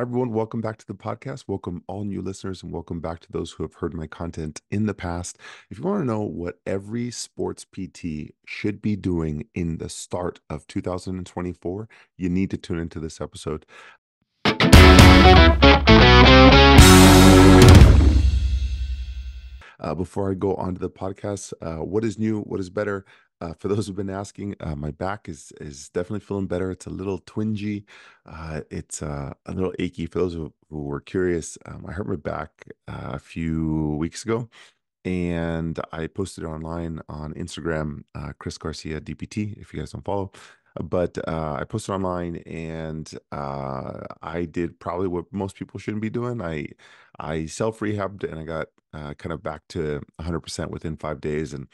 Hi, everyone. Welcome back to the podcast. Welcome all new listeners, and welcome back to those who have heard my content in the past. If you want to know what every sports PT should be doing in the start of 2024, you need to tune into this episode. Before I go on to the podcast, what is new? What is better? For those who've been asking, my back is definitely feeling better. It's a little twingy. It's a little achy. For those who were curious, I hurt my back a few weeks ago, and I posted it online on Instagram, Chris Garcia DPT, if you guys don't follow. But I posted online, and I did probably what most people shouldn't be doing. I self rehabbed, and I got kind of back to 100% within 5 days. And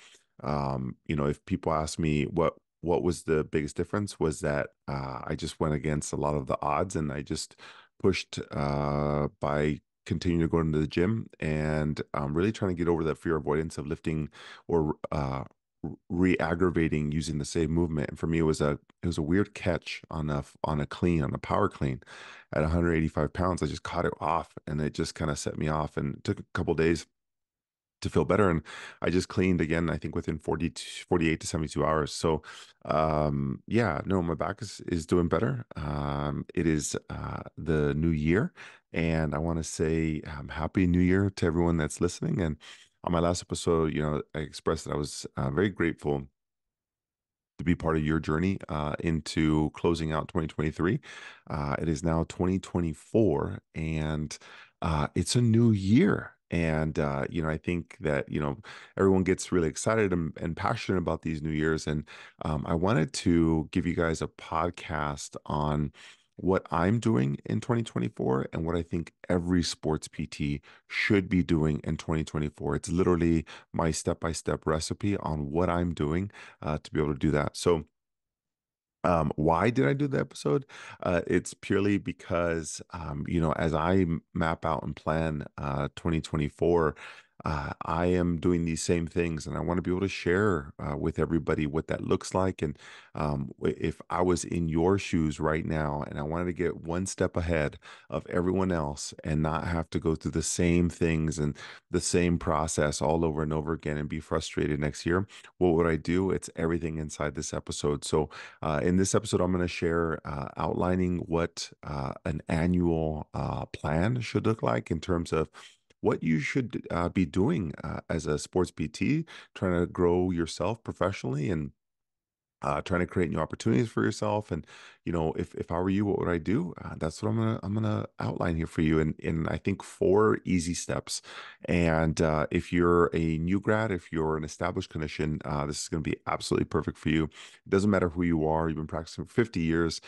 if people ask me what was the biggest difference, was that I just went against a lot of the odds, and I just pushed by continue to go into the gym and really trying to get over that fear avoidance of lifting or re-aggravating using the same movement. And for me, it was a weird catch on a power clean at 185 pounds. I just caught it off, and it just kind of set me off, and it took a couple days to feel better. And I just cleaned again, I think within 48 to 72 hours. So, yeah, no, my back is doing better. It is the new year. And I want to say Happy New Year to everyone that's listening. And on my last episode, I expressed that I was very grateful to be part of your journey into closing out 2023. It is now 2024, and it's a new year. And I think that everyone gets really excited and passionate about these new years. And I wanted to give you guys a podcast on what I'm doing in 2024 and what I think every sports PT should be doing in 2024. It's literally my step-by-step recipe on what I'm doing to be able to do that. So, why did I do the episode? It's purely because, as I map out and plan 2024, I am doing these same things, and I want to be able to share with everybody what that looks like. And if I was in your shoes right now, and I wanted to get one step ahead of everyone else and not have to go through the same things and the same process all over and over again and be frustrated next year, what would I do? It's everything inside this episode. So, in this episode, I'm going to share outlining what an annual plan should look like in terms of what you should be doing as a sports PT, trying to grow yourself professionally and trying to create new opportunities for yourself. And if I were you, what would I do? That's what I'm gonna outline here for you, and I think four easy steps. And if you're a new grad, if you're an established clinician, this is going to be absolutely perfect for you. It doesn't matter who you are. You've been practicing for 50 years.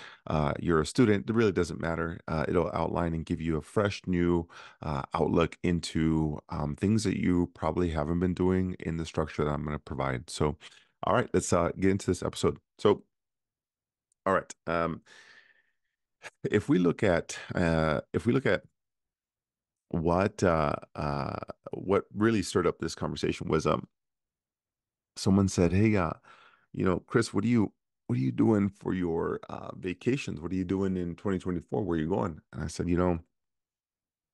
You're a student. It really doesn't matter. It'll outline and give you a fresh new outlook into things that you probably haven't been doing in the structure that I'm going to provide. So, all right, let's get into this episode. So, all right, if we look at what what really stirred up this conversation was someone said, "Hey, Chris, what are you doing for your vacations? What are you doing in 2024? Where are you going?" And I said,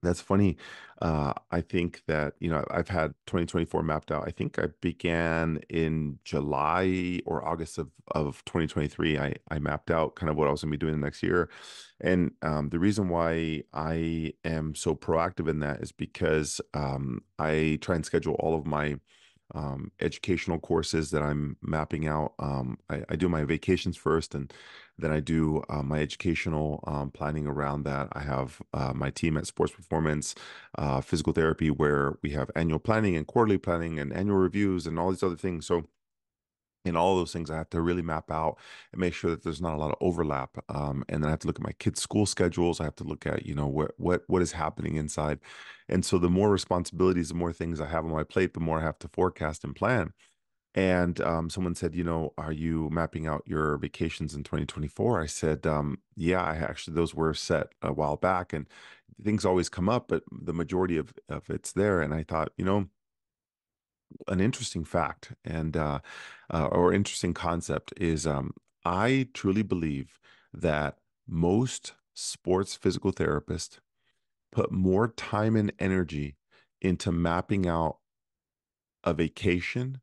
that's funny. I think that, I've had 2024 mapped out. I think I began in July or August of 2023. I mapped out kind of what I was going to be doing the next year. And the reason why I am so proactive in that is because I try and schedule all of my educational courses that I'm mapping out. I do my vacations first, and then I do my educational planning around that. I have my team at Sports Performance Physical Therapy, where we have annual planning and quarterly planning and annual reviews and all these other things. So, in all those things, I have to really map out and make sure that there's not a lot of overlap. And then I have to look at my kids' school schedules. I have to look at, what is happening inside. And so the more responsibilities, the more things I have on my plate, the more I have to forecast and plan. And someone said, are you mapping out your vacations in 2024? I said, yeah, those were set a while back, and things always come up, but the majority of it's there. And I thought, an interesting fact and or interesting concept is I truly believe that most sports physical therapists put more time and energy into mapping out a vacation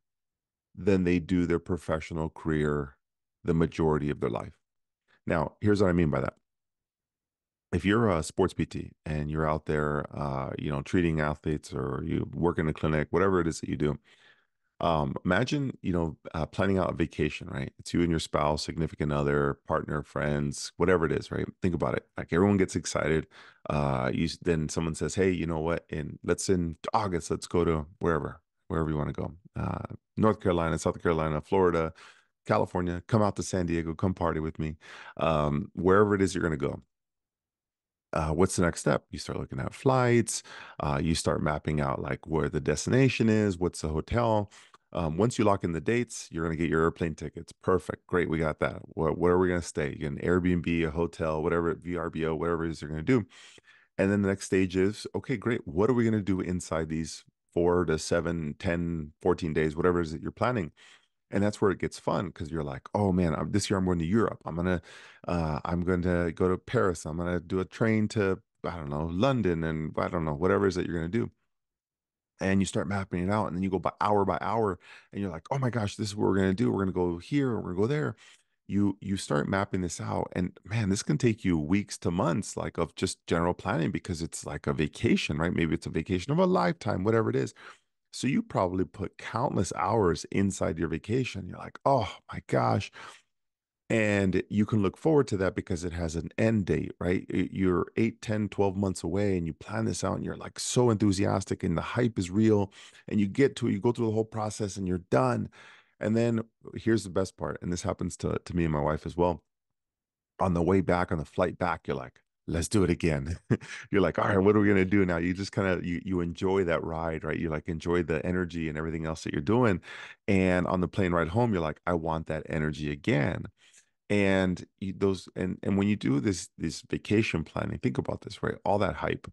than they do their professional career the majority of their life. Now, here's what I mean by that. If you're a sports PT and you're out there, treating athletes or you work in a clinic, whatever it is that you do, imagine, planning out a vacation, right? It's you and your spouse, significant other, partner, friends, whatever it is, right? Think about it. Like everyone gets excited. Then someone says, "Hey, you know what? In August, let's go to wherever you want to go. North Carolina, South Carolina, Florida, California. Come out to San Diego. Come party with me. Wherever it is you're going to go." What's the next step? You start looking at flights. You start mapping out like where the destination is, what's the hotel. Once you lock in the dates, you're going to get your airplane tickets. Perfect. Great. We got that. Where are we going to stay? You get an Airbnb, a hotel, whatever, VRBO, whatever it is you're going to do. And then the next stage is, okay, great. What are we going to do inside these 4 to 7, 10, 14 days, whatever it is that you're planning? And that's where it gets fun because you're like, oh man, this year I'm going to Europe. I'm going to go to Paris. I'm going to do a train to, I don't know, London, and I don't know, whatever it is that you're going to do. And you start mapping it out, and then you go by hour, and you're like, oh my gosh, this is what we're going to do. We're going to go here, we're going to go there. You start mapping this out, and man, this can take you weeks to months, like of just general planning, because it's like a vacation, right? Maybe it's a vacation of a lifetime, whatever it is. So you probably put countless hours inside your vacation. You're like, oh my gosh. And you can look forward to that because it has an end date, right? You're 8, 10, 12 months away, and you plan this out and you're like so enthusiastic and the hype is real. And you get to it, you go through the whole process and you're done. And then here's the best part. And this happens to me and my wife as well. On the way back, on the flight back, you're like, let's do it again. You're like, all right, what are we gonna do now? You just kind of you enjoy that ride, right? You like enjoy the energy and everything else that you're doing. And on the plane ride home, you're like, I want that energy again. And and when you do this vacation planning, think about this, right? All that hype.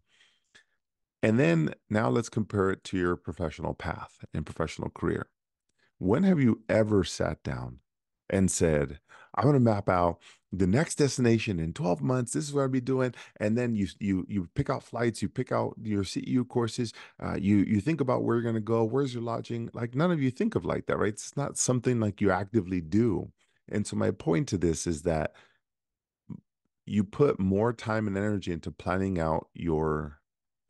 And then now let's compare it to your professional path and professional career. When have you ever sat down and said, I'm going to map out the next destination in 12 months. This is what I'll be doing. And then you pick out flights, you pick out your CEU courses, you think about where you're going to go, where's your lodging. Like none of you think of like that, right? It's not something like you actively do. And so my point to this is that you put more time and energy into planning out your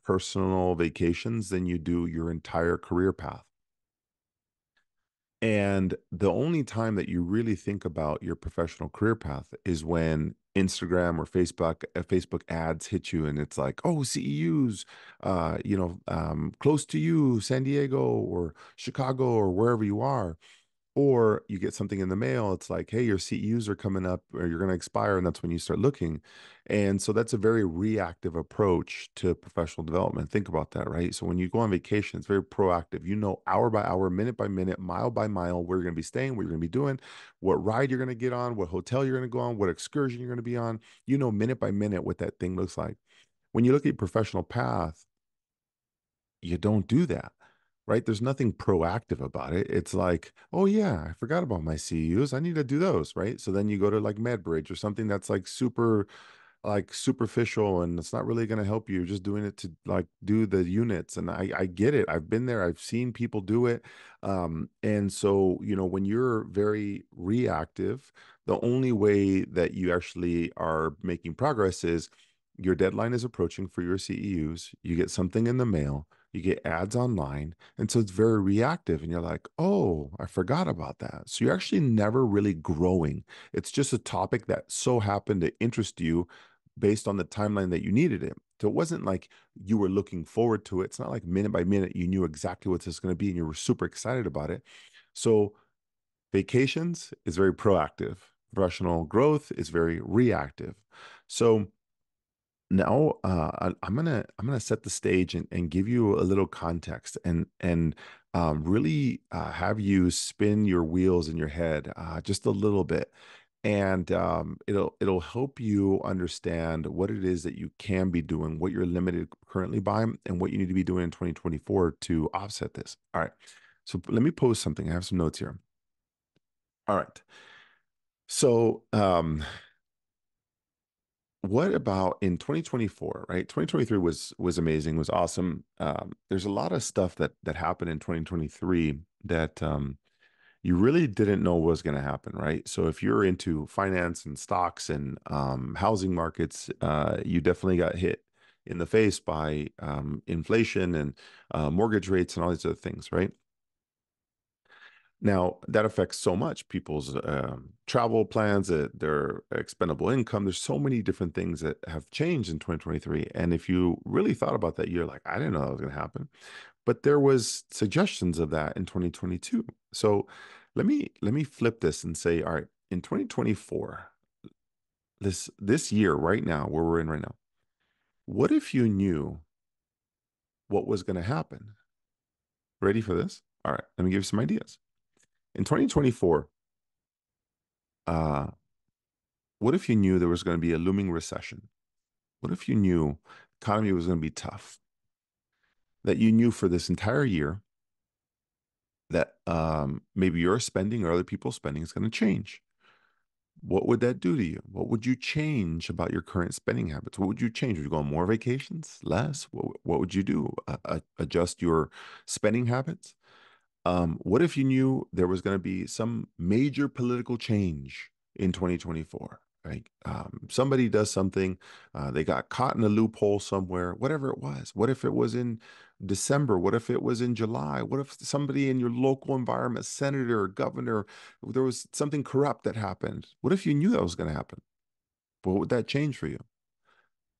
personal vacations than you do your entire career path. And the only time that you really think about your professional career path is when Instagram or Facebook ads hit you, and it's like, oh, CEUs, close to you, San Diego or Chicago or wherever you are. Or you get something in the mail, it's like, hey, your CEUs are coming up or you're going to expire. And that's when you start looking. And so that's a very reactive approach to professional development. Think about that, right? So when you go on vacation, it's very proactive. You know, hour by hour, minute by minute, mile by mile, where you're going to be staying, what you're going to be doing, what ride you're going to get on, what hotel you're going to go on, what excursion you're going to be on. You know, minute by minute, what that thing looks like. When you look at your professional path, you don't do that, right? There's nothing proactive about it. It's like, oh yeah, I forgot about my CEUs. I need to do those, right? So then you go to like MedBridge or something that's like super like superficial and it's not really going to help you. You're just doing it to like do the units. And I get it. I've been there. I've seen people do it. And so, when you're very reactive, the only way that you actually are making progress is your deadline is approaching for your CEUs. You get something in the mail, you get ads online. And so it's very reactive. And you're like, oh, I forgot about that. So you're actually never really growing. It's just a topic that so happened to interest you based on the timeline that you needed it. So it wasn't like you were looking forward to it. It's not like minute by minute you knew exactly what this is going to be and you were super excited about it. So vacations is very proactive. Professional growth is very reactive. So now I'm gonna set the stage and give you a little context and really have you spin your wheels in your head just a little bit, and it'll help you understand what it is that you can be doing, what you're limited currently by, and what you need to be doing in 2024 to offset this. All right. So let me post something. I have some notes here. All right. So what about in 2024, right? 2023 was amazing, was awesome. There's a lot of stuff that happened in 2023 that you really didn't know was going to happen, right? So if you're into finance and stocks and housing markets, you definitely got hit in the face by inflation and mortgage rates and all these other things, right? Now, that affects so much people's travel plans, their expendable income. There's so many different things that have changed in 2023. And if you really thought about that, you're like, I didn't know that was going to happen. But there was suggestions of that in 2022. So let me flip this and say, all right, in 2024, this year right now, where we're in right now, what if you knew what was going to happen? Ready for this? All right, let me give you some ideas. In 2024, uh, what if you knew there was going to be a looming recession? What if you knew the economy was going to be tough? That you knew for this entire year that maybe your spending or other people's spending is going to change. What would that do to you? What would you change about your current spending habits? What would you change? Would you go on more vacations, less? What would you do? Adjust your spending habits? What if you knew there was going to be some major political change in 2024? Right? Somebody does something, they got caught in a loophole somewhere, whatever it was. What if it was in December? What if it was in July? What if somebody in your local environment, senator, governor, there was something corrupt that happened? What if you knew that was going to happen? What would that change for you?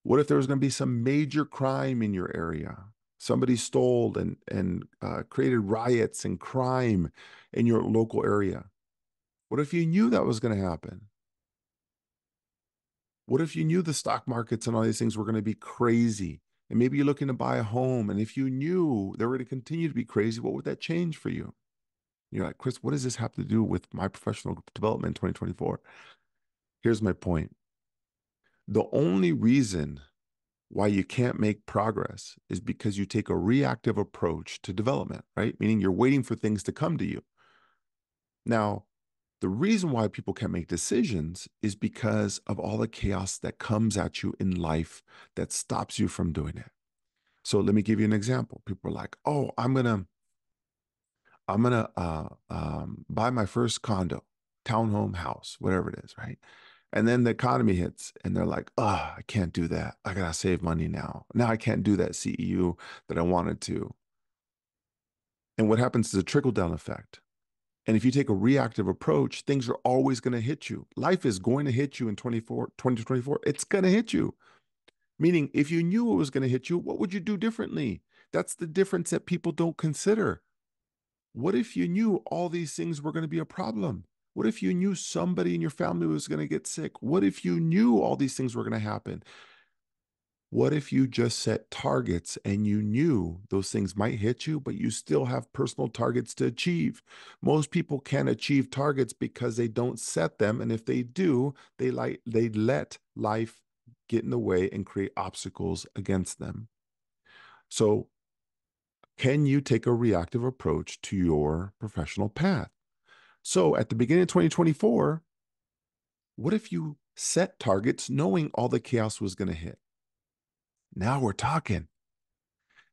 What if there was going to be some major crime in your area? Somebody stole and created riots and crime in your local area. What if you knew that was going to happen? What if you knew the stock markets and all these things were going to be crazy? And maybe you're looking to buy a home. And if you knew they were going to continue to be crazy, what would that change for you? You're like, Chris, what does this have to do with my professional development in 2024? Here's my point. The only reason why you can't make progress is because you take a reactive approach to development, right? Meaning you're waiting for things to come to you. Now, the reason why people can't make decisions is because of all the chaos that comes at you in life that stops you from doing it. So let me give you an example. People are like, "Oh, I'm gonna buy my first condo, townhome house, whatever it is, right?" And then the economy hits and they're like, "Oh, I can't do that. I gotta save money now. Now I can't do that CEU that I wanted to." And what happens is a trickle down effect. And if you take a reactive approach, things are always going to hit you. Life is going to hit you in 2024. It's going to hit you. Meaning, if you knew it was going to hit you, what would you do differently? That's the difference that people don't consider. What if you knew all these things were going to be a problem? What if you knew somebody in your family was going to get sick? What if you knew all these things were going to happen? What if you just set targets and you knew those things might hit you, but you still have personal targets to achieve? Most people can't achieve targets because they don't set them. And if they do, they let life get in the way and create obstacles against them. So can you take a reactive approach to your professional path? So at the beginning of 2024, what if you set targets knowing all the chaos was going to hit? Now we're talking.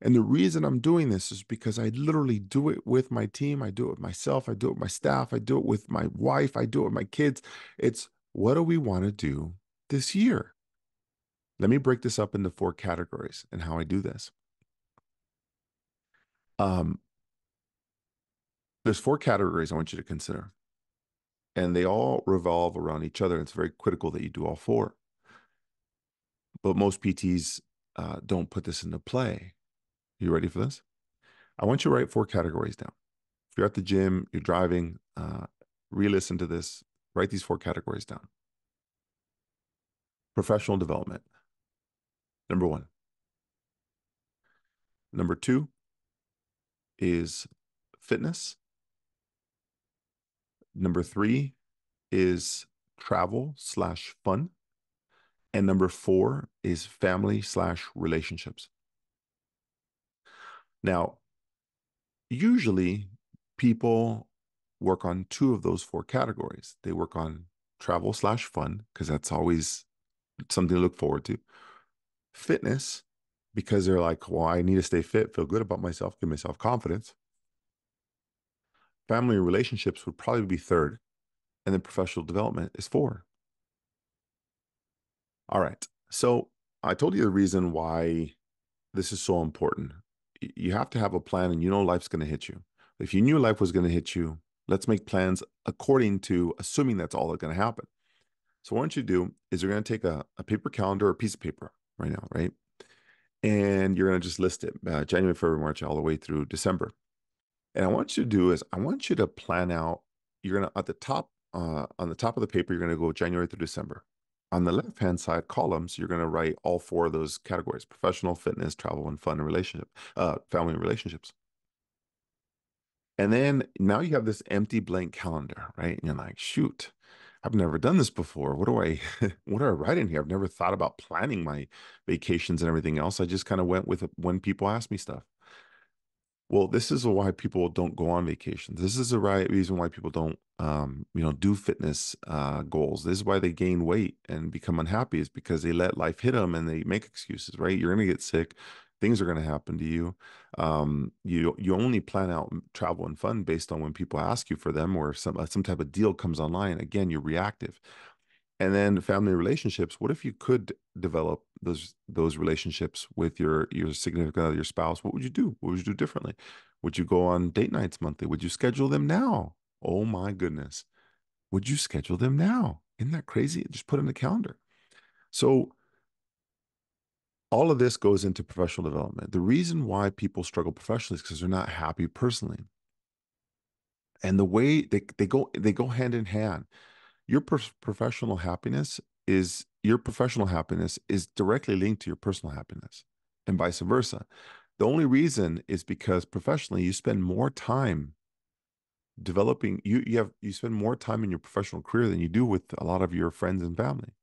And the reason I'm doing this is because I literally do it with my team. I do it with myself. I do it with my staff. I do it with my wife. I do it with my kids. It's what do we want to do this year? Let me break this up into four categories and how I do this. Um, there's four categories I want you to consider, and they all revolve around each other. It's very critical that you do all four. But most PTs don't put this into play. You ready for this? I want you to write four categories down. If you're at the gym, you're driving, re-listen to this, write these four categories down. Professional development, number one. Number two is fitness. Number three is travel slash fun. And number four is family slash relationships. Now, usually people work on two of those four categories. They work on travel slash fun because that's always something to look forward to. Fitness, because they're like, well, I need to stay fit, feel good about myself, give myself confidence. Family and relationships would probably be third, and then professional development is four. All right. So I told you the reason why this is so important. You have to have a plan, and you know life's going to hit you. If you knew life was going to hit you, let's make plans according to assuming that's all that's going to happen. So what you do is you're going to take a paper calendar or a piece of paper right now, right? And you're going to just list it January, February, March, all the way through December. And I want you to do is I want you to plan out. You're going to at the top on the top of the paper, you're going to go January through December. On the left hand side columns, you're going to write all four of those categories: professional, fitness, travel, and fun and relationship, family and relationships. And then now you have this empty blank calendar, right? And you're like, shoot, I've never done this before. What do I what do I write in here? I've never thought about planning my vacations and everything else. I just kind of went with it when people ask me stuff. Well, this is why people don't go on vacations. This is the right reason why people don't, do fitness goals. This is why they gain weight and become unhappy, is because they let life hit them and they make excuses, right? You're going to get sick. Things are going to happen to you. You only plan out travel and fun based on when people ask you for them, or some type of deal comes online. Again, you're reactive. And then family relationships. What if you could develop those relationships with your significant other, your spouse? What would you do? What would you do differently? Would you go on date nights monthly? Would you schedule them now? Oh my goodness. Would you schedule them now? Isn't that crazy? Just put in the calendar. So all of this goes into professional development. The reason why people struggle professionally is because they're not happy personally. And the way they go hand in hand. Your professional happiness is directly linked to your personal happiness, and vice versa. The only reason is because professionally you spend more time developing. You spend more time in your professional career than you do with a lot of your friends and family.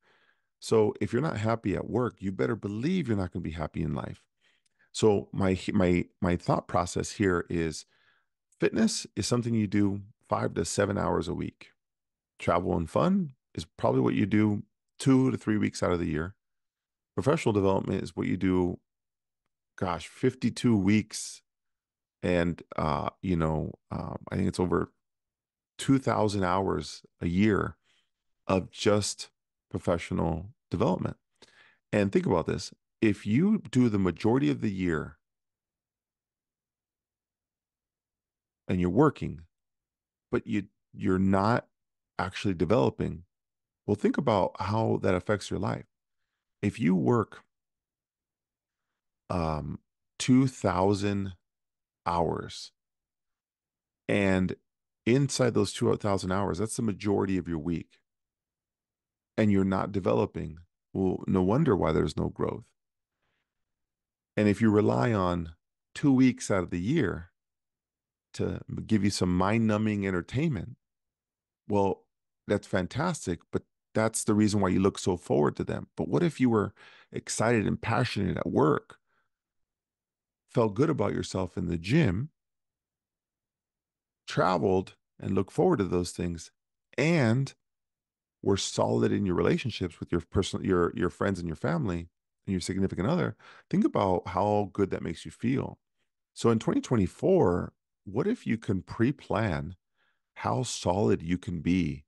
So if you're not happy at work, you better believe you're not going to be happy in life. So my thought process here is: fitness is something you do 5 to 7 hours a week. Travel and fun is probably what you do 2 to 3 weeks out of the year. Professional development is what you do, gosh, 52 weeks. And, I think it's over 2,000 hours a year of just professional development. And think about this. If you do the majority of the year and you're working, but you're not actually developing, well, think about how that affects your life. If you work um 2,000 hours, and inside those 2,000 hours, that's the majority of your week, and you're not developing, well, no wonder why there's no growth. And if you rely on 2 weeks out of the year to give you some mind-numbing entertainment, well, that's fantastic, but that's the reason why you look so forward to them. But what if you were excited and passionate at work, felt good about yourself in the gym, traveled and look forward to those things, and were solid in your relationships with your friends and your family and your significant other? Think about how good that makes you feel. So in 2024, what if you can pre-plan how solid you can be,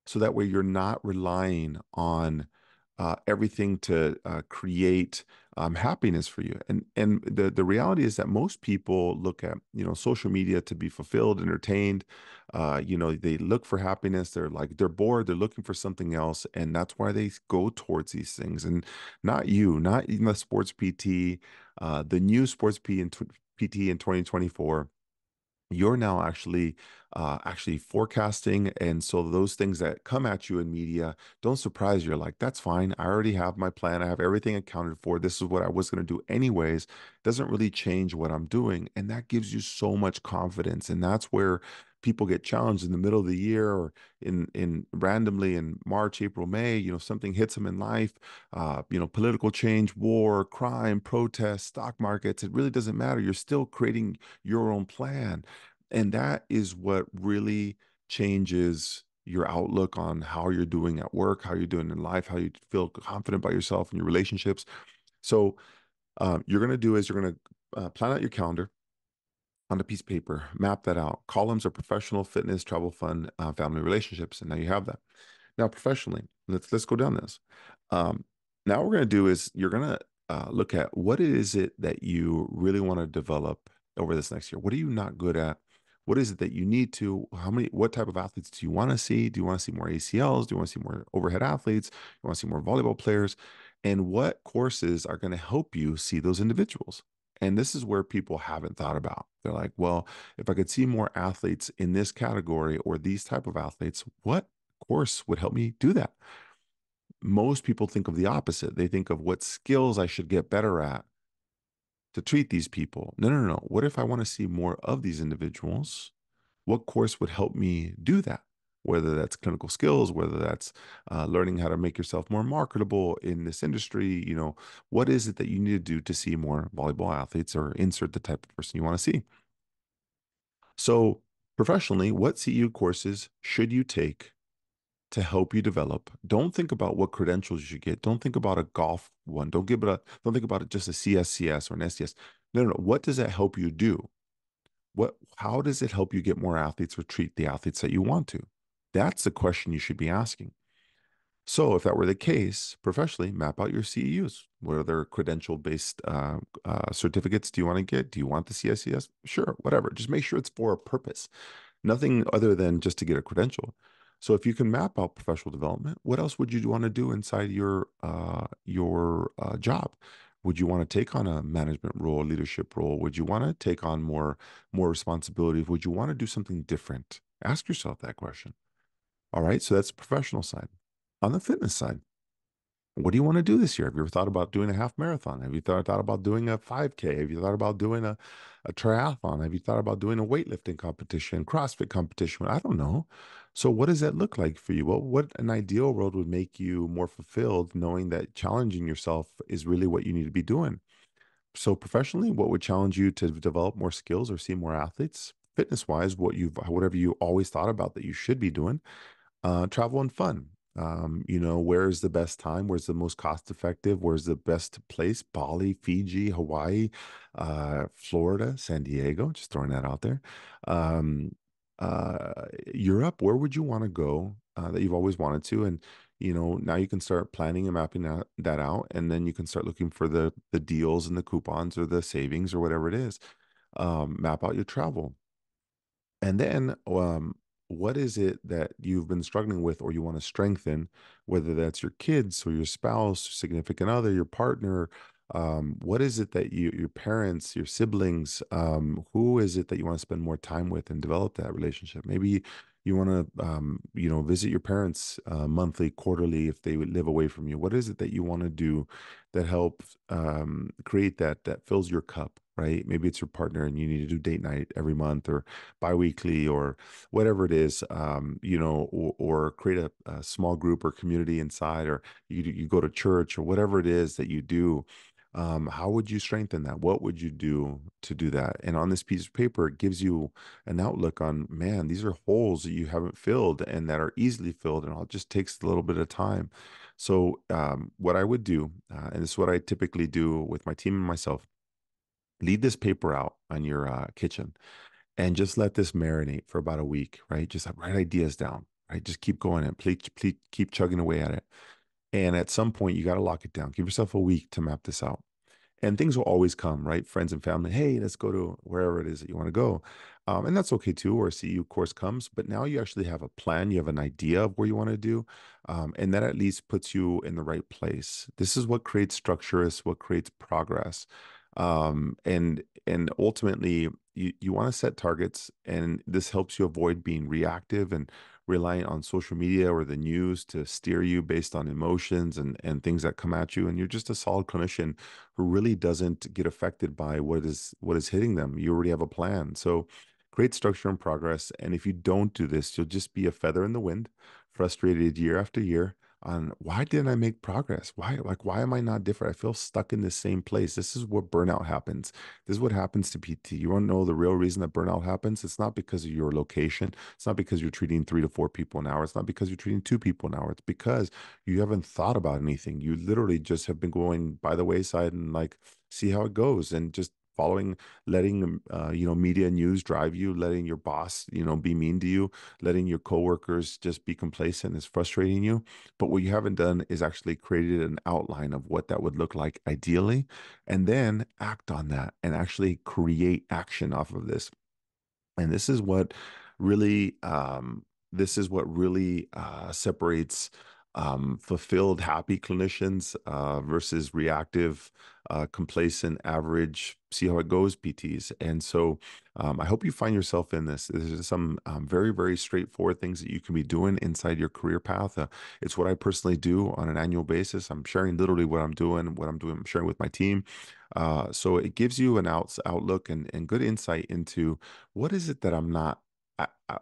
so that way you're not relying on everything to create happiness for you. And the reality is that most people look at social media to be fulfilled, entertained. They look for happiness. They're bored. They're looking for something else, and that's why they go towards these things. And not you, not even the sports PT, the new sports PT in 2024. You're now actually forecasting, and so those things that come at you in media don't surprise you. You're like, that's fine, I already have my plan, I have everything accounted for, this is what I was going to do anyways. Doesn't really change what I'm doing, and that gives you so much confidence. And that's where people get challenged in the middle of the year, or in randomly in March, April, May. Something hits them in life, political change, war, crime, protests, stock markets. It really doesn't matter, you're still creating your own plan. And that is what really changes. your outlook on how you're doing at work, how you're doing in life, how you feel confident about yourself and your relationships. So you're going to do is you're going to plan out your calendar on a piece of paper, map that out. Columns are professional, fitness, travel, fun, family, relationships, and now you have that. Now, professionally, let's go down this. Um, Now, what we're going to do is you're going to look at what is it that you really want to develop over this next year. What are you not good at? What is it that you need to? How many? What type of athletes do you want to see? Do you want to see more ACLs? Do you want to see more overhead athletes? Do you want to see more volleyball players? And what courses are going to help you see those individuals? And this is where people haven't thought about. They're like, well, if I could see more athletes in this category or these type of athletes, what course would help me do that? Most people think of the opposite. They think of what skills I should get better at to treat these people. No, no, no. What if I want to see more of these individuals? What course would help me do that? Whether that's clinical skills, whether that's learning how to make yourself more marketable in this industry, what is it that you need to do to see more volleyball athletes or insert the type of person you want to see? So, professionally, what CEU courses should you take to help you develop? Don't think about what credentials you should get. Don't think about a golf one. Don't think about it just a CSCS or an SCS. No, no, no. What does that help you do? How does it help you get more athletes or treat the athletes that you want to? That's the question you should be asking. So if that were the case, professionally, map out your CEUs. What other credential-based certificates do you want to get? Do you want the CSCS? Sure, whatever. Just make sure it's for a purpose. Nothing other than just to get a credential. So if you can map out professional development, what else would you want to do inside your job? Would you want to take on a management role, leadership role? Would you want to take on more responsibility? Would you want to do something different? Ask yourself that question. All right, so that's the professional side. On the fitness side, what do you want to do this year? Have you ever thought about doing a half marathon? Have you thought about doing a 5K? Have you thought about doing a triathlon? Have you thought about doing a weightlifting competition, CrossFit competition? I don't know. So what does that look like for you? What an ideal world would make you more fulfilled knowing that challenging yourself is really what you need to be doing? So professionally, what would challenge you to develop more skills or see more athletes? Fitness wise, whatever you always thought about that you should be doing, travel and fun. Where's the best time? Where's the most cost effective? Where's the best place? Bali, Fiji, Hawaii, Florida, San Diego. Just throwing that out there. Um, Europe. Where would you want to go that you've always wanted to? And now you can start planning and mapping that out, and then you can start looking for the deals and the coupons or the savings or whatever it is. Map out your travel. And then, what is it that you've been struggling with or you want to strengthen, whether that's your kids or your spouse, significant other, your partner? What is it that your parents, your siblings, who is it that you want to spend more time with and develop that relationship? Maybe you want to, visit your parents monthly, quarterly if they would live away from you. What is it that you want to do that helps create that fills your cup, right? Maybe it's your partner and you need to do date night every month or biweekly or whatever it is, or create a small group or community inside, or you go to church or whatever it is that you do. How would you strengthen that? What would you do to do that? And on this piece of paper, it gives you an outlook on, man, these are holes that you haven't filled and that are easily filled, and it just takes a little bit of time. So, what I would do, and this is what I typically do with my team and myself, leave this paper out on your kitchen and just let this marinate for about a week, right? Just write ideas down, right? Just keep going and please keep chugging away at it. And at some point, you got to lock it down. Give yourself a week to map this out. And things will always come, right? Friends and family, hey, let's go to wherever it is that you want to go. And that's okay too, or a CU course comes. But now you actually have a plan, you have an idea of where you want to do. And that at least puts you in the right place. This is what creates structure, is what creates progress. And ultimately, you want to set targets, and this helps you avoid being reactive and reliant on social media or the news to steer you based on emotions and things that come at you. And you're just a solid clinician who really doesn't get affected by what is hitting them. You already have a plan. So create structure and progress. And if you don't do this, you'll just be a feather in the wind, frustrated year after year. on why didn't I make progress? Why am I not different? I feel stuck in the same place. This is what burnout happens. This is what happens to PT. You want to know the real reason that burnout happens? It's not because of your location. It's not because you're treating 3 to 4 people an hour. It's not because you're treating 2 people an hour. It's because you haven't thought about anything. You literally just have been going by the wayside and like see how it goes and just following, letting media news drive you, letting your boss be mean to you, letting your coworkers just be complacent is frustrating you. But what you haven't done is actually created an outline of what that would look like ideally, and then act on that and actually create action off of this. And really, this is what really separates fulfilled, happy clinicians versus reactive, complacent, average, see how it goes PTs. And so I hope you find yourself in this. There's some very, very straightforward things that you can be doing inside your career path. It's what I personally do on an annual basis. I'm sharing literally what I'm doing, I'm sharing with my team. So it gives you an outlook and good insight into what is it that I'm not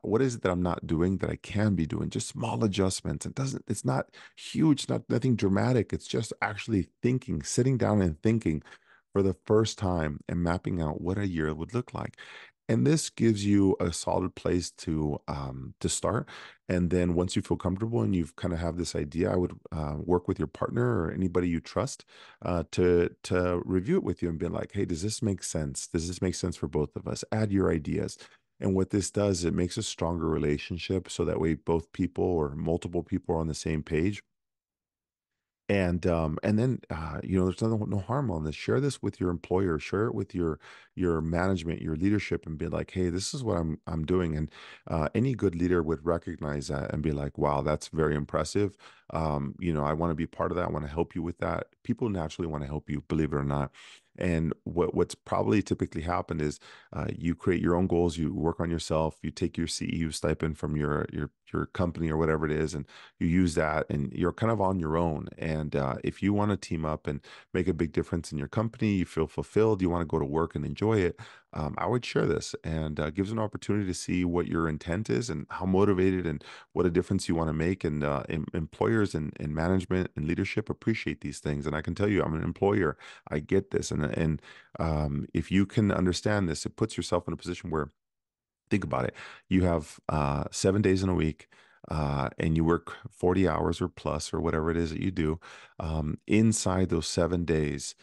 what is it that I'm not doing that I can be doing? Just small adjustments. It's not huge, not nothing dramatic. It's just actually thinking, sitting down and thinking for the first time and mapping out what a year would look like. And this gives you a solid place to start. And then once you feel comfortable and you've kind of have this idea, I would work with your partner or anybody you trust to review it with you and be like, hey, does this make sense? Does this make sense for both of us? Add your ideas. And what this does, it makes a stronger relationship so that way both people or multiple people are on the same page. And then there's no harm on this. Share this with your employer, share it with your management, your leadership, and be like, hey, this is what I'm doing. And any good leader would recognize that and be like, wow, that's very impressive. I want to be part of that. I want to help you with that. People naturally want to help you, believe it or not. And what's probably typically happened is you create your own goals, you work on yourself, you take your CEU stipend from your company or whatever it is, and you use that, and you're kind of on your own. And if you want to team up and make a big difference in your company, you feel fulfilled, you want to go to work and enjoy it, I would share this and gives an opportunity to see what your intent is and how motivated and what a difference you want to make. And employers and management and leadership appreciate these things. And I can tell you, I'm an employer. I get this. And if you can understand this, it puts yourself in a position where, think about it. You have 7 days in a week, and you work 40 hours or plus or whatever it is that you do. Inside those 7 days,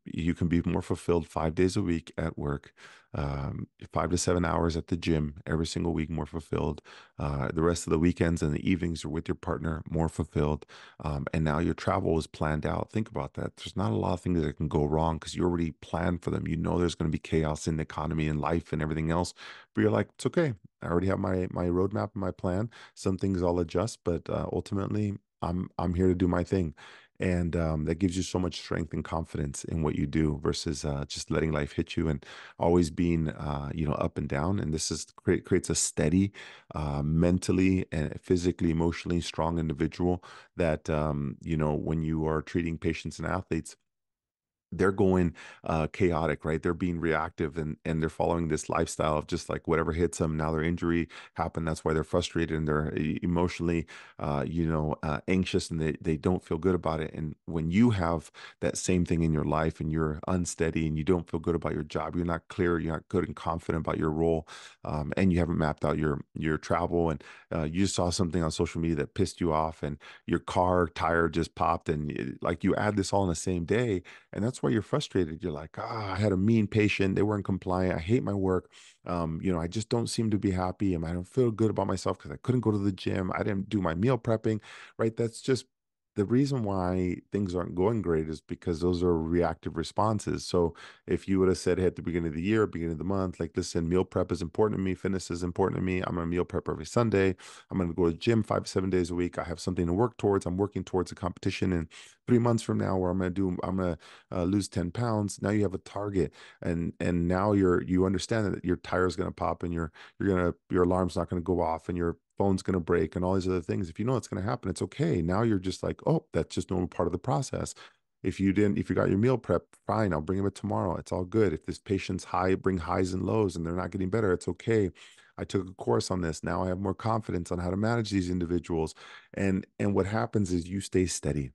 you can be more fulfilled 5 days a week at work, 5 to 7 hours at the gym every single week, more fulfilled. The rest of the weekends and the evenings are with your partner, more fulfilled. And now your travel is planned out. Think about that. There's not a lot of things that can go wrong because you already planned for them. You know there's going to be chaos in the economy and life and everything else, but you're like, it's okay. I already have my roadmap and my plan. Some things I'll adjust, but ultimately, I'm here to do my thing, and that gives you so much strength and confidence in what you do versus just letting life hit you and always being up and down. And this is creates a steady, mentally and physically, emotionally strong individual that when you are treating patients and athletes, they're going chaotic, right? They're being reactive and they're following this lifestyle of just like whatever hits them. Now their injury happened. That's why they're frustrated and they're emotionally, anxious, and they don't feel good about it. And when you have that same thing in your life and you're unsteady and you don't feel good about your job, you're not clear, you're not good and confident about your role, and you haven't mapped out your travel, and you just saw something on social media that pissed you off, and your car tire just popped, and like you add this all in the same day, and that's why you're frustrated. You're like, I had a mean patient. They weren't compliant. I hate my work. I just don't seem to be happy. And I don't feel good about myself because I couldn't go to the gym. I didn't do my meal prepping, right? That's just the reason why things aren't going great is because those are reactive responses. So if you would have said, hey, at the beginning of the year, beginning of the month, like, listen, meal prep is important to me. Fitness is important to me. I'm going to meal prep every Sunday. I'm going to go to the gym 5 to 7 days a week. I have something to work towards. I'm working towards a competition in 3 months from now where I'm going to lose 10 pounds. Now you have a target, and now you understand that your tire is going to pop, and your alarm's not going to go off, and your phone's going to break, and all these other things. If you know it's going to happen, it's okay. Now you're just like, oh, that's just normal part of the process. If you got your meal prep, fine, I'll bring them it tomorrow. It's all good. If this patient's high, bring highs and lows and they're not getting better, it's okay. I took a course on this. Now I have more confidence on how to manage these individuals. And what happens is you stay steady.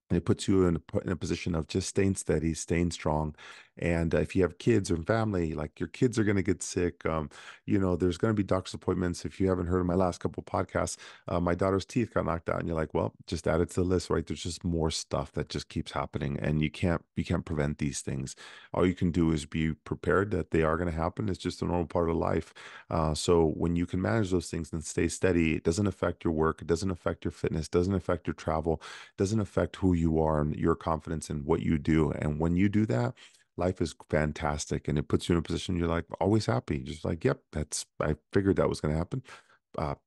And it puts you in a position of just staying steady, staying strong. And if you have kids or family, like your kids are going to get sick. There's going to be doctor's appointments. If you haven't heard of my last couple podcasts, my daughter's teeth got knocked out, and you're like, well, just add it to the list, right? There's just more stuff that just keeps happening, and you can't prevent these things. All you can do is be prepared that they are going to happen. It's just a normal part of life. So when you can manage those things and stay steady, it doesn't affect your work, it doesn't affect your fitness, doesn't affect your travel, doesn't affect who you are and your confidence in what you do. And when you do that, life is fantastic, and it puts you in a position you're like always happy. Just like, yep, I figured that was going to happen.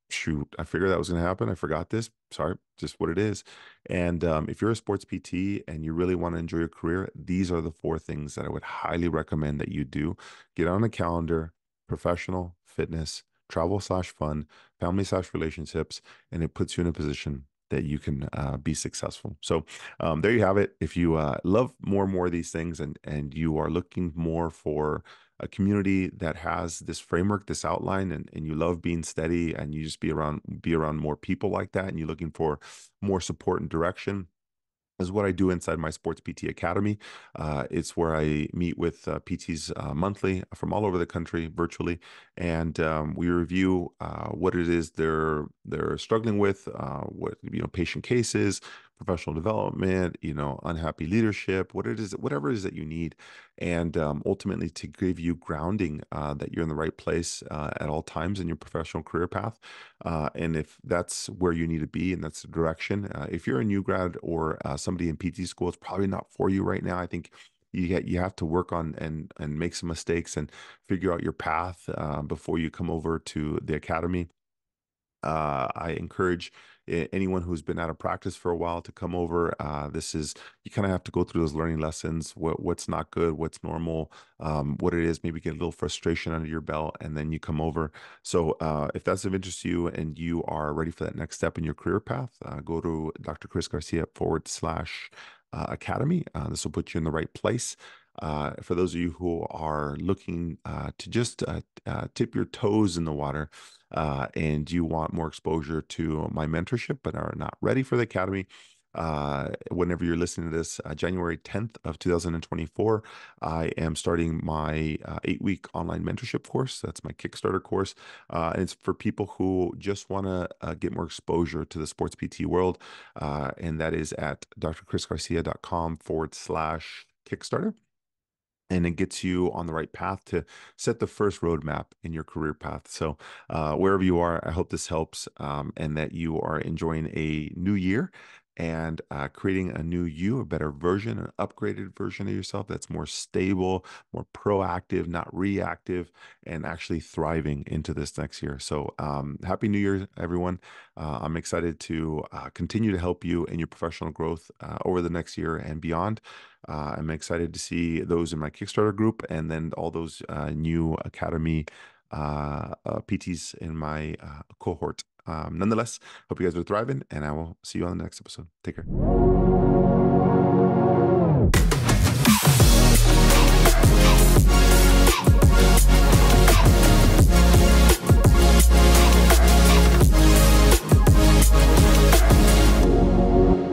Shoot, I figured that was going to happen. I forgot this. Sorry, just what it is. And if you're a sports PT and you really want to enjoy your career, these are the four things that I would highly recommend that you do. Get on a calendar: professional, fitness, travel slash fun, family slash relationships, and it puts you in a position that you can be successful. So there you have it. If you love more and more of these things, and you are looking more for a community that has this framework, this outline, and you love being steady, and you just be around more people like that, and you're looking for more support and direction, is what I do inside my Sports PT Academy. It's where I meet with PTs monthly from all over the country virtually, and we review what it is they're struggling with, what patient cases, professional development, unhappy leadership, what it is, whatever it is that you need, and ultimately to give you grounding that you're in the right place at all times in your professional career path. And if that's where you need to be and that's the direction, if you're a new grad or somebody in PT school, it's probably not for you right now. I think you have to work on and make some mistakes and figure out your path before you come over to the academy. I encourage anyone who's been out of practice for a while to come over. You kind of have to go through those learning lessons, what's not good, what's normal, what it is, maybe get a little frustration under your belt, and then you come over. So if that's of interest to you and you are ready for that next step in your career path, go to Dr. Chris Garcia / Academy. This will put you in the right place. For those of you who are looking to just tip your toes in the water, and you want more exposure to my mentorship but are not ready for the academy, whenever you're listening to this, January 10th of 2024, I am starting my 8-week online mentorship course. That's my Kickstarter course. And it's for people who just want to get more exposure to the sports PT world. And that is at drchrisgarcia.com/Kickstarter. And it gets you on the right path to set the first roadmap in your career path. So wherever you are, I hope this helps, and that you are enjoying a new year and creating a new you, a better version, an upgraded version of yourself that's more stable, more proactive, not reactive, and actually thriving into this next year. So happy New Year, everyone. I'm excited to continue to help you in your professional growth over the next year and beyond. I'm excited to see those in my Kickstarter group, and then all those new Academy PTs in my cohort. Nonetheless, hope you guys are thriving, and I will see you on the next episode. Take care.